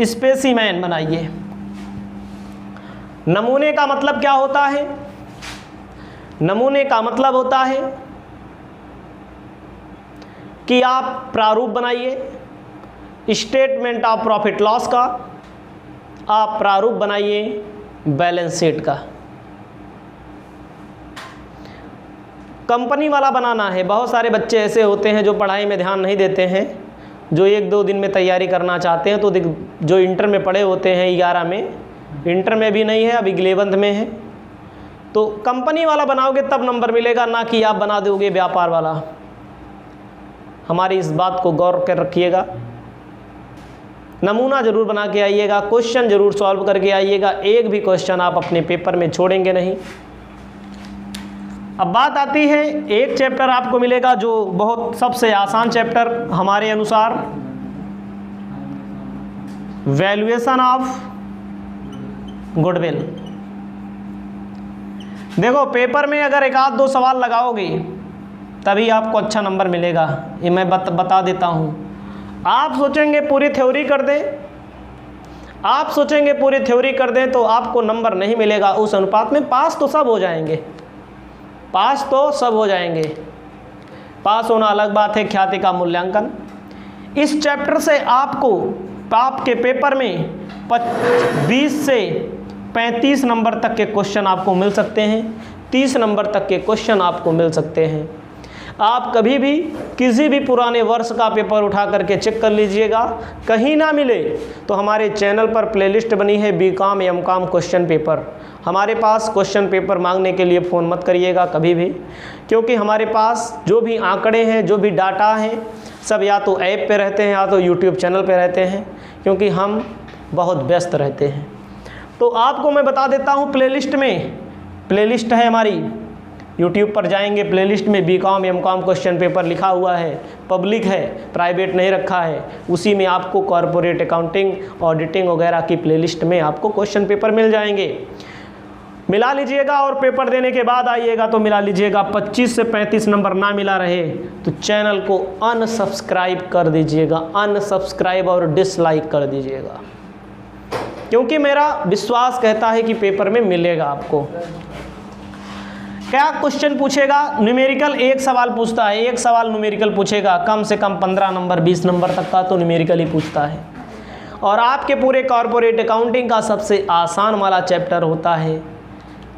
स्पेसिमेन बनाइए। नमूने का मतलब क्या होता है? नमूने का मतलब होता है कि आप प्रारूप बनाइए स्टेटमेंट ऑफ प्रॉफिट लॉस का, आप प्रारूप बनाइए बैलेंस शीट का। कंपनी वाला बनाना है। बहुत सारे बच्चे ऐसे होते हैं जो पढ़ाई में ध्यान नहीं देते हैं, जो 1-2 दिन में तैयारी करना चाहते हैं, तो जो इंटर में पढ़े होते हैं 11 में, इंटर में भी नहीं है, अभी 11th में है, तो कंपनी वाला बनाओगे तब नंबर मिलेगा, ना कि आप बना दोगे व्यापार वाला। हमारी इस बात को गौर कर रखिएगा। नमूना जरूर बना के आइएगा, क्वेश्चन जरूर सॉल्व करके आइएगा, एक भी क्वेश्चन आप अपने पेपर में छोड़ेंगे नहीं। अब बात आती है, एक चैप्टर आपको मिलेगा जो बहुत सबसे आसान चैप्टर हमारे अनुसार, वैल्यूएशन ऑफ गुडविल। देखो पेपर में अगर 1-2 सवाल लगाओगे तभी आपको अच्छा नंबर मिलेगा, ये मैं बता देता हूँ। आप सोचेंगे पूरी थ्योरी कर दें, आप सोचेंगे पूरी थ्योरी कर दें तो आपको नंबर नहीं मिलेगा उस अनुपात में। पास तो सब हो जाएंगे, पास तो सब हो जाएंगे, पास होना अलग बात है, ख्याति का मूल्यांकन। इस चैप्टर से आपको आपके पेपर में 20 से 35 नंबर तक के क्वेश्चन आपको मिल सकते हैं, 30 नंबर तक के क्वेश्चन आपको मिल सकते हैं। आप कभी भी किसी भी पुराने वर्ष का पेपर उठा करके चेक कर लीजिएगा, कहीं ना मिले तो हमारे चैनल पर प्लेलिस्ट बनी है बीकॉम एमकॉम क्वेश्चन पेपर। हमारे पास क्वेश्चन पेपर मांगने के लिए फ़ोन मत करिएगा कभी भी, क्योंकि हमारे पास जो भी आंकड़े हैं, जो भी डाटा हैं, सब या तो ऐप पे रहते हैं या तो यूट्यूब चैनल पे रहते हैं, क्योंकि हम बहुत व्यस्त रहते हैं। तो आपको मैं बता देता हूँ, प्लेलिस्ट है हमारी, यूट्यूब पर जाएंगे, प्लेलिस्ट में बीकॉम एमकॉम क्वेश्चन पेपर लिखा हुआ है, पब्लिक है, प्राइवेट नहीं रखा है। उसी में आपको कॉर्पोरेट अकाउंटिंग, ऑडिटिंग वगैरह की प्लेलिस्ट में आपको क्वेश्चन पेपर मिल जाएंगे। मिला लीजिएगा और पेपर देने के बाद आइएगा तो मिला लीजिएगा। 25 से 35 नंबर ना मिला रहे तो चैनल को अनसब्सक्राइब कर दीजिएगा, अनसब्सक्राइब और डिसलाइक कर दीजिएगा, क्योंकि मेरा विश्वास कहता है कि पेपर में मिलेगा आपको। क्या क्वेश्चन पूछेगा? न्यूमेरिकल एक सवाल पूछता है, एक सवाल न्यूमेरिकल पूछेगा, कम से कम 15 नंबर 20 नंबर तक का तो न्यूमेरिकल ही पूछता है। और आपके पूरे कॉर्पोरेट अकाउंटिंग का सबसे आसान वाला चैप्टर होता है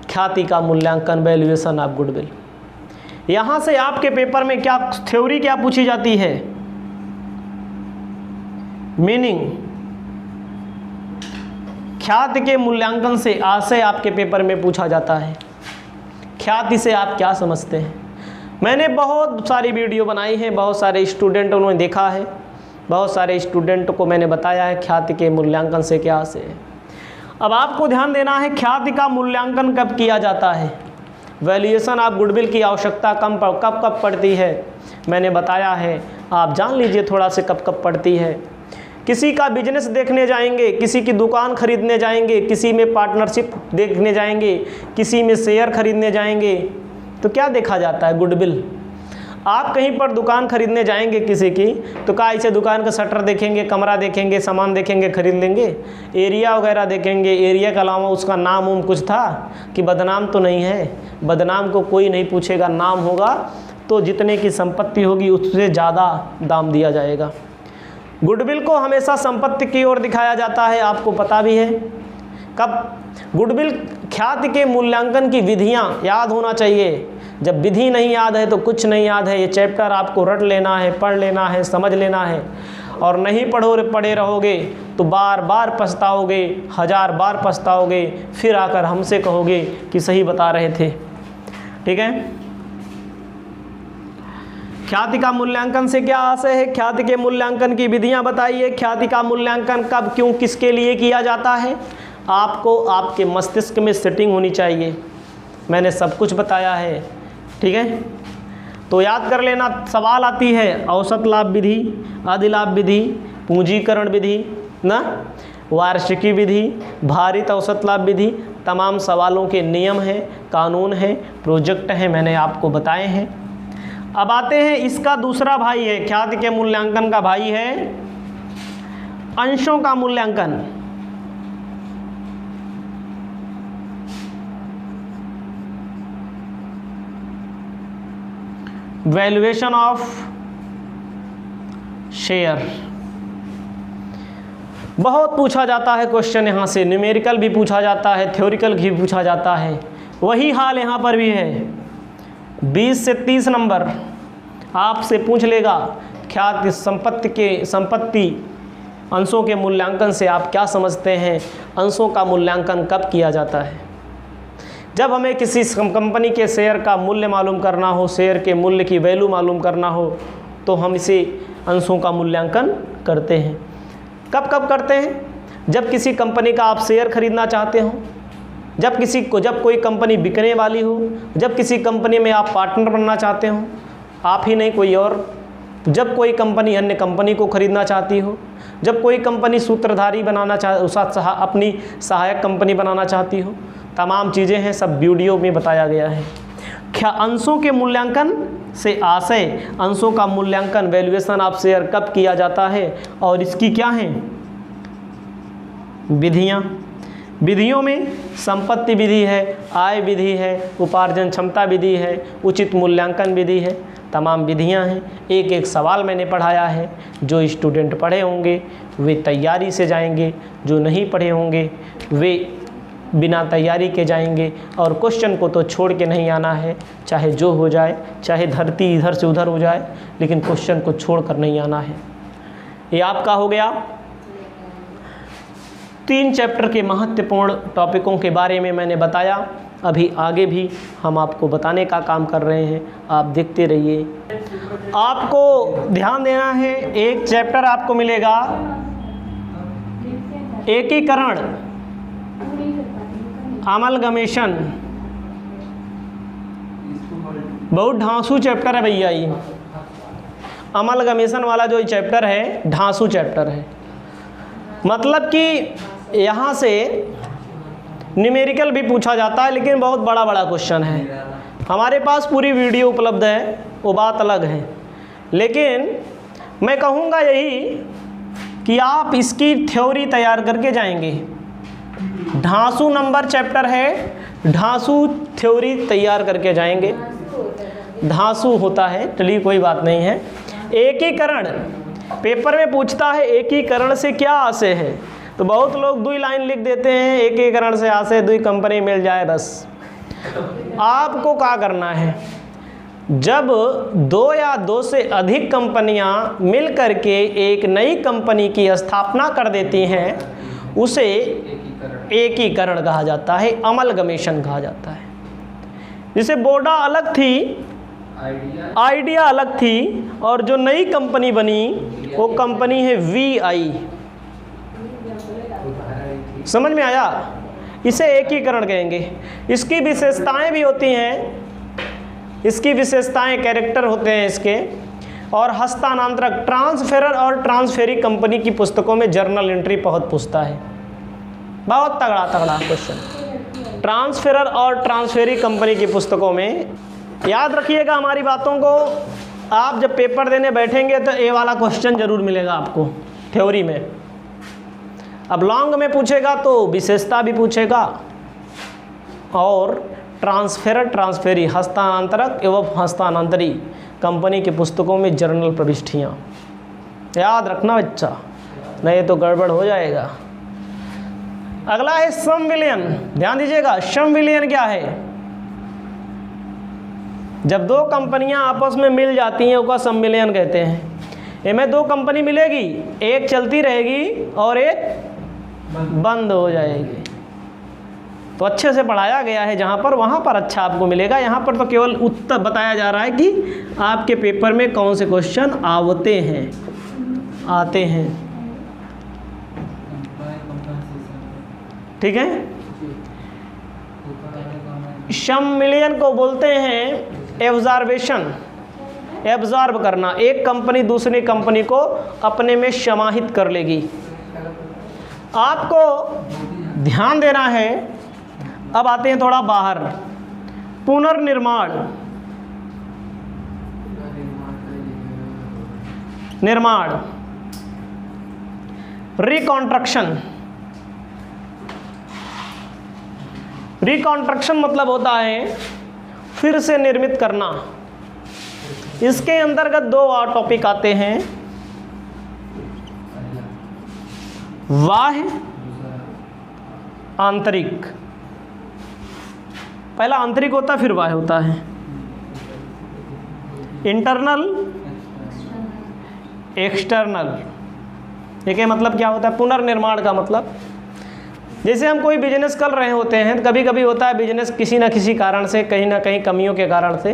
ख्याति का मूल्यांकन, वैल्यूएशन ऑफ गुडविल। यहाँ से आपके पेपर में क्या थ्योरी क्या पूछी जाती है? मीनिंग, ख्याति के मूल्यांकन से आशय आपके पेपर में पूछा जाता है। ख्याति से आप क्या समझते हैं? मैंने बहुत सारी वीडियो बनाई है, बहुत सारे स्टूडेंटों ने देखा है, बहुत सारे स्टूडेंट को मैंने बताया है ख्याति के मूल्यांकन से क्या आशय है। अब आपको ध्यान देना है, ख्याति का मूल्यांकन कब किया जाता है, वैल्यूएशन ऑफ गुडविल की आवश्यकता कब पड़ती है, मैंने बताया है। आप जान लीजिए थोड़ा से कब पड़ती है। किसी का बिजनेस देखने जाएंगे, किसी की दुकान खरीदने जाएंगे, किसी में पार्टनरशिप देखने जाएंगे, किसी में शेयर खरीदने जाएंगे, तो क्या देखा जाता है? गुडविल। आप कहीं पर दुकान खरीदने जाएंगे किसी की, तो क्या ऐसे दुकान का शटर देखेंगे, कमरा देखेंगे, सामान देखेंगे, खरीद लेंगे? एरिया वगैरह देखेंगे, एरिया के अलावा उसका नाम उम कुछ था कि बदनाम तो नहीं है? बदनाम को कोई नहीं पूछेगा, नाम होगा तो जितने की संपत्ति होगी उससे ज़्यादा दाम दिया जाएगा। गुडविल को हमेशा संपत्ति की ओर दिखाया जाता है, आपको पता भी है। कब? गुडविल ख्याति के मूल्यांकन की विधियां याद होना चाहिए। जब विधि नहीं याद है तो कुछ नहीं याद है। ये चैप्टर आपको रट लेना है, पढ़ लेना है, समझ लेना है, और नहीं पढ़े रहोगे तो बार बार पछताओगे, 1000 बार पछताओगे, फिर आकर हमसे कहोगे कि सही बता रहे थे। ठीक है। ख्याति का मूल्यांकन से क्या आशय है? ख्याति के मूल्यांकन की विधियां बताइए। ख्याति का मूल्यांकन कब, क्यों, किसके लिए किया जाता है? आपको आपके मस्तिष्क में सेटिंग होनी चाहिए। मैंने सब कुछ बताया है। ठीक है, तो याद कर लेना। सवाल आती है औसत लाभ विधि, अधिलाभ विधि, पूंजीकरण विधि, ना वार्षिकी विधि, भारित औसत लाभ विधि, तमाम सवालों के नियम हैं, कानून हैं, प्रोजेक्ट हैं, मैंने आपको बताए हैं। अब आते हैं, इसका दूसरा भाई है, ख्याति के मूल्यांकन का भाई है अंशों का मूल्यांकन। Valuation of share. बहुत पूछा जाता है क्वेश्चन यहाँ से, न्यूमेरिकल भी पूछा जाता है, थ्योरिकल भी पूछा जाता है। वही हाल यहाँ पर भी है। 20 से 30 नंबर आपसे पूछ लेगा ख्याति संपत्ति अंशों के मूल्यांकन से आप क्या समझते हैं, अंशों का मूल्यांकन कब किया जाता है? जब हमें किसी कंपनी के शेयर का मूल्य मालूम करना हो, शेयर के मूल्य की वैल्यू मालूम करना हो, तो हम इसे अंशों का मूल्यांकन करते हैं। कब कब करते हैं? जब किसी कंपनी का आप शेयर खरीदना चाहते हो, जब कोई कंपनी बिकने वाली हो, जब किसी कंपनी में आप पार्टनर बनना चाहते हो, आप ही नहीं कोई और, जब कोई कंपनी अन्य कंपनी को खरीदना चाहती हो, जब कोई कंपनी सूत्रधारी बनाना अपनी सहायक कंपनी बनाना चाहती हो, तमाम चीज़ें हैं, सब वीडियो में बताया गया है। क्या अंशों के मूल्यांकन से आशय, अंशों का मूल्यांकन वैल्यूएशन ऑफ शेयर कब किया जाता है और इसकी क्या हैं विधियाँ? विधियों में संपत्ति विधि है, आय विधि है, उपार्जन क्षमता विधि है, उचित मूल्यांकन विधि है, तमाम विधियां हैं। एक एक सवाल मैंने पढ़ाया है। जो स्टूडेंट पढ़े होंगे वे तैयारी से जाएंगे, जो नहीं पढ़े होंगे वे बिना तैयारी के जाएंगे और क्वेश्चन को तो छोड़ के नहीं आना है, चाहे जो हो जाए, चाहे धरती इधर से उधर हो जाए, लेकिन क्वेश्चन को छोड़ कर नहीं आना है। ये आपका हो गया 3 चैप्टर के महत्वपूर्ण टॉपिकों के बारे में मैंने बताया। अभी आगे भी हम आपको बताने का काम कर रहे हैं, आप देखते रहिए। आपको ध्यान देना है, एक चैप्टर आपको मिलेगा एकीकरण, अमलगमेशन। बहुत ढांसू चैप्टर है भैया ये। अमलगमेशन वाला जो चैप्टर है ढांसू चैप्टर है, मतलब कि यहाँ से न्यूमेरिकल भी पूछा जाता है, लेकिन बहुत बड़ा बड़ा क्वेश्चन है। हमारे पास पूरी वीडियो उपलब्ध है, वो बात अलग है, लेकिन मैं कहूँगा यही कि आप इसकी थ्योरी तैयार करके जाएंगे। ढांसू नंबर चैप्टर है, ढांसू थ्योरी तैयार करके जाएंगे। ढांसू होता है, चलिए कोई बात नहीं है। एकीकरण पेपर में पूछता है, एकीकरण से क्या आशय है, तो बहुत लोग 2 लाइन लिख देते हैं, एकीकरण से आशय 2 कंपनी मिल जाए बस। आपको क्या करना है, जब 2 या 2 से अधिक कंपनियां मिल करके एक नई कंपनी की स्थापना कर देती हैं, उसे एकीकरण कहा जाता है, अमलगमेशन कहा जाता है। जैसे बोडा अलग थी, आइडिया अलग थी, और जो नई कंपनी बनी वो कंपनी है VI। समझ में आया? इसे एकीकरण कहेंगे। इसकी विशेषताएं भी होती हैं, इसकी विशेषताएं कैरेक्टर होते हैं इसके। और हस्तांतरक, ट्रांसफेरर और ट्रांसफेरी कंपनी की पुस्तकों में जर्नल एंट्री बहुत पूछता है, बहुत तगड़ा तगड़ा क्वेश्चन। ट्रांसफेरर और ट्रांसफेरी कंपनी की पुस्तकों में याद रखिएगा हमारी बातों को। आप जब पेपर देने बैठेंगे तो ये वाला क्वेश्चन जरूर मिलेगा आपको थ्योरी में। अब लॉन्ग में पूछेगा तो विशेषता भी पूछेगा, और ट्रांसफेरर ट्रांसफेरी हस्तांतरक एवं हस्तांतरी कंपनी की पुस्तकों में जर्नल प्रविष्टियाँ याद रखना बच्चा, नहीं तो गड़बड़ हो जाएगा। अगला है समविलयन। ध्यान दीजिएगा, समविलयन क्या है? जब 2 कंपनियां आपस में मिल जाती हैं उसका सम्मिलन कहते हैं। इनमें 2 कंपनी मिलेगी, एक चलती रहेगी और एक बंद हो जाएगी। तो अच्छे से पढ़ाया गया है जहाँ पर, वहाँ पर अच्छा आपको मिलेगा। यहाँ पर तो केवल उत्तर बताया जा रहा है कि आपके पेपर में कौन से क्वेश्चन आते हैं। ठीक है, सम्मिलन को बोलते हैं एब्जॉर्बेशन, एब्जॉर्ब करना। एक कंपनी दूसरी कंपनी को अपने में समाहित कर लेगी। आपको ध्यान देना है। अब आते हैं थोड़ा बाहर, पुनर्निर्माण, निर्माण, रिकॉन्स्ट्रक्शन। रिकॉन्स्ट्रक्शन मतलब होता है फिर से निर्मित करना। इसके अंतर्गत 2 और टॉपिक आते हैं, बाह्य, आंतरिक। पहला आंतरिक होता है, फिर बाह्य होता है। Internal, external. देखिए मतलब क्या होता है पुनर्निर्माण का मतलब, जैसे हम कोई बिजनेस कर रहे होते हैं, कभी कभी होता है बिजनेस किसी न किसी कारण से, कहीं ना कहीं कमियों के कारण से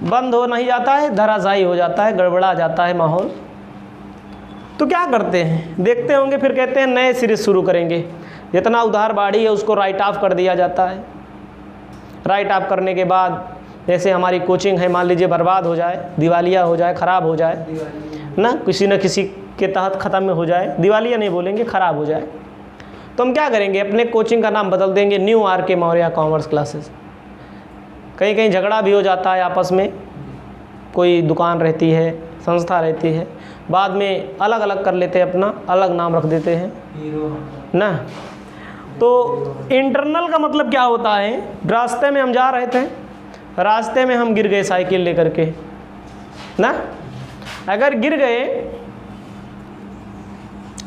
बंद हो नहीं जाता है, धराशायी हो जाता है, गड़बड़ा जाता है माहौल। तो क्या करते हैं, देखते होंगे, फिर कहते हैं नए सिरे शुरू करेंगे। जितना उधार बाड़ी है उसको राइट ऑफ कर दिया जाता है। राइट ऑफ करने के बाद जैसे हमारी कोचिंग है, मान लीजिए बर्बाद हो जाए, दिवालिया हो जाए, ख़राब हो जाए ना, किसी न किसी के तहत ख़त्म हो जाए, दिवालिया नहीं बोलेंगे, ख़राब हो जाए, तो हम क्या करेंगे, अपने कोचिंग का नाम बदल देंगे new RK Maurya commerce classes. कहीं कहीं झगड़ा भी हो जाता है आपस में, कोई दुकान रहती है, संस्था रहती है, बाद में अलग अलग कर लेते हैं, अपना अलग नाम रख देते हैं ना। तो इंटरनल का मतलब क्या होता है, रास्ते में हम जा रहे थे, रास्ते में हम गिर गए साइकिल लेकर के ना, अगर गिर गए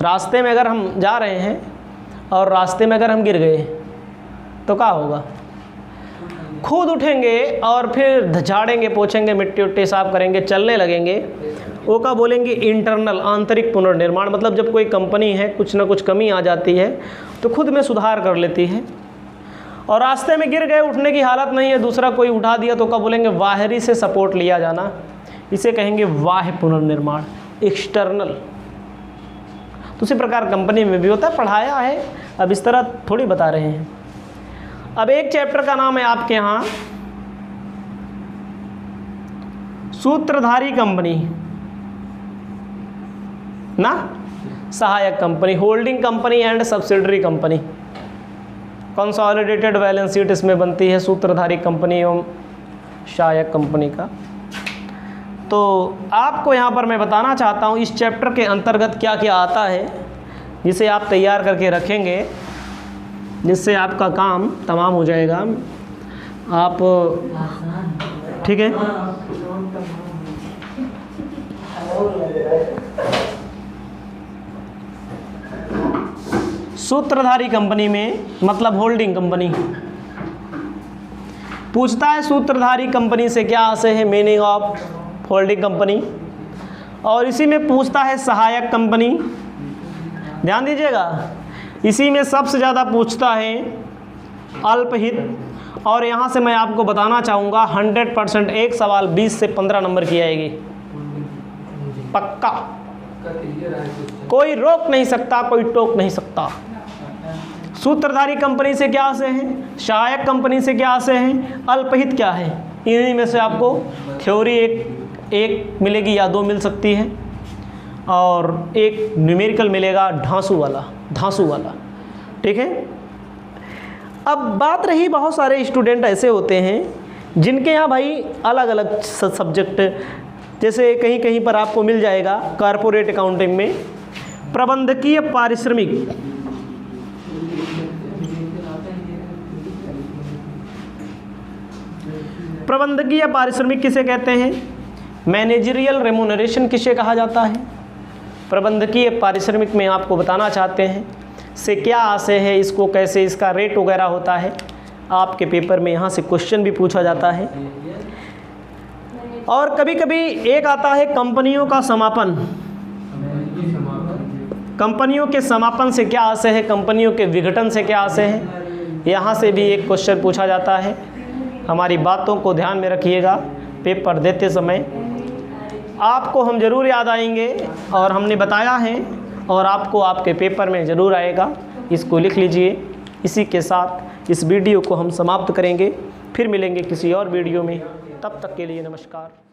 रास्ते में, अगर हम जा रहे हैं और रास्ते में अगर हम गिर गए तो क्या होगा? खुद उठेंगे और फिर झाड़ेंगे, पोछेंगे, मिट्टी उट्टी साफ करेंगे, चलने लगेंगे। वो का बोलेंगे इंटरनल, आंतरिक पुनर्निर्माण। मतलब जब कोई कंपनी है कुछ ना कुछ कमी आ जाती है तो खुद में सुधार कर लेती है। और रास्ते में गिर गए, उठने की हालत नहीं है, दूसरा कोई उठा दिया तो क्या बोलेंगे? बाहरी से सपोर्ट लिया जाना, इसे कहेंगे बाह्य पुनर्निर्माण, एक्सटर्नल। तो उसी प्रकार कंपनी में भी होता है, पढ़ाया है, अब इस तरह थोड़ी बता रहे हैं। अब एक चैप्टर का नाम है आपके यहाँ सूत्रधारी कंपनी ना, सहायक company, holding company and subsidiary company. Consolidated balance sheet इसमें बनती है सूत्रधारी कंपनी एवं सहायक कंपनी का। तो आपको यहाँ पर मैं बताना चाहता हूँ इस चैप्टर के अंतर्गत क्या क्या आता है, जिसे आप तैयार करके रखेंगे, जिससे आपका काम तमाम हो जाएगा। आप ठीक है? सूत्रधारी कंपनी में मतलब होल्डिंग कंपनी पूछता है, सूत्रधारी कंपनी से क्या आशय है, मीनिंग ऑफ होल्डिंग कंपनी। और इसी में पूछता है सहायक कंपनी, ध्यान दीजिएगा, इसी में सबसे ज़्यादा पूछता है अल्पहित। और यहाँ से मैं आपको बताना चाहूँगा 100% एक सवाल 20 से 15 नंबर की आएगी, पक्का, कोई रोक नहीं सकता, कोई टोक नहीं सकता। सूत्रधारी कंपनी से क्या आशय है, सहायक कंपनी से क्या आशय है, अल्पहित क्या है। इन्हीं में से आपको थ्योरी एक मिलेगी या 2 मिल सकती है, और एक न्यूमेरिकल मिलेगा धांसू वाला, ठीक है। अब बात रही, बहुत सारे स्टूडेंट ऐसे होते हैं जिनके यहाँ भाई अलग अलग सब्जेक्ट, जैसे कहीं कहीं पर आपको मिल जाएगा कॉर्पोरेट अकाउंटिंग में प्रबंधकीय पारिश्रमिक किसे कहते हैं, मैनेजरियल रेम्यूनरेशन किसे कहा जाता है। प्रबंधकीय पारिश्रमिक में आपको बताना चाहते हैं से क्या आशय है, इसको कैसे, इसका रेट वगैरह होता है। आपके पेपर में यहाँ से क्वेश्चन भी पूछा जाता है। और कभी कभी एक आता है कंपनियों का समापन, कंपनियों के समापन से क्या आशय है, कंपनियों के विघटन से क्या आशय है, यहाँ से भी एक क्वेश्चन पूछा जाता है। हमारी बातों को ध्यान में रखिएगा, पेपर देते समय आपको हम ज़रूर याद आएंगे, और हमने बताया है और आपको आपके पेपर में ज़रूर आएगा, इसको लिख लीजिए। इसी के साथ इस वीडियो को हम समाप्त करेंगे, फिर मिलेंगे किसी और वीडियो में, तब तक के लिए नमस्कार।